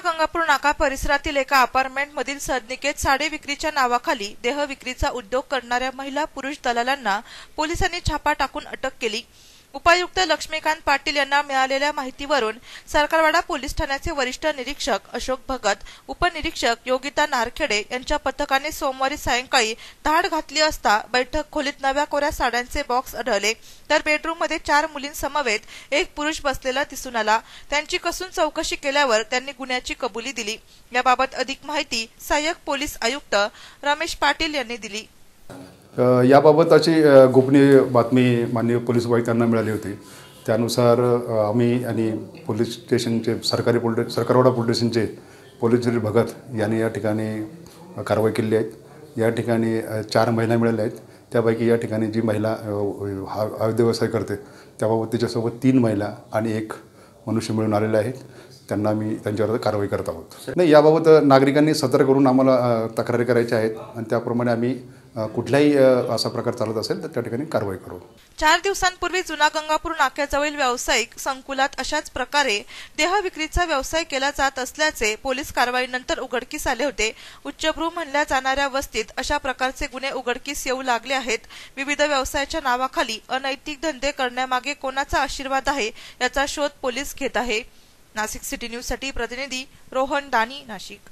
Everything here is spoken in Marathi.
गंगापूर नाका परिसरातील एका अपार्टमेंटमधील सदनिकेत साडे विक्रीच्या नावाखाली देह विक्रीचा उद्योग करणाऱ्या महिला पुरुष दलालांना पोलिसांनी छापा टाकून अटक केली। उपायुक्त लक्ष्मीकांत पाटील यांना मिळालेल्या माहितीवरून सरकारवाडा पोलीस ठाण्याचे वरिष्ठ निरीक्षक अशोक भगत, उपनिरीक्षक योगिता नारखेडे यांच्या पथकाने सोमवारी सायंकाळी धाड घातली असता बैठक खोलीत नव्या कोऱ्या साड्यांचे बॉक्स आढळले, तर बेडरूममध्ये 4 मुलींसमवेत एक पुरुष बसलेला दिसून आला। त्यांची कसून चौकशी केल्यावर त्यांनी गुन्ह्याची कबुली दिली। याबाबत अधिक माहिती सहाय्यक पोलीस आयुक्त रमेश पाटील यांनी दिली। याबाबत अशी गोपनीय बातमी माननीय पोलीस उपायुक्तांना मिळाली होती। त्यानुसार आम्ही आणि पोलीस स्टेशनचे सरकारवाडा पोलीस स्टेशनचे पोलीस भगत यांनी या ठिकाणी कारवाई केली आहे। या ठिकाणी 4 महिला मिळाल्या आहेत। त्यापैकी या ठिकाणी जी महिला अवैध व्यवसाय करते त्याबाबत तिच्यासोबत 3 महिला आणि 1 मनुष्य मिळून आलेले आहेत। त्यांना आम्ही त्यांच्यावर कारवाई करत आहोत। नाही, याबाबत नागरिकांनी सतर्क करून आम्हाला तक्रारी करायच्या आहेत आणि त्याप्रमाणे आम्ही कुठलाही असा प्रकार चालत असेल तर त्या ठिकाणी कारवाई करू। 4 दिवसांपूर्वी जुना गंगापूर नाक्याजवळील व्यावसायिक संकुलात अशाच प्रकारे देह विक्रीचा व्यवसाय केला जात असल्याचे पोलीस कारवाईनंतर उघडकीस आले होते। उच्चभ्रू म्हणल्या जाणाऱ्या वस्तीत अशा प्रकारचे गुन्हे उघडकीस येऊ लागले आहेत। विविध व्यवसायाच्या नावाखाली अनैतिक धंदे करण्यामागे कोणाचा आशीर्वाद आहे याचा शोध पोलीस घेत आहे। नाशिक सिटी न्यूज साठी प्रतिनिधी रोहन दानी, नाशिक।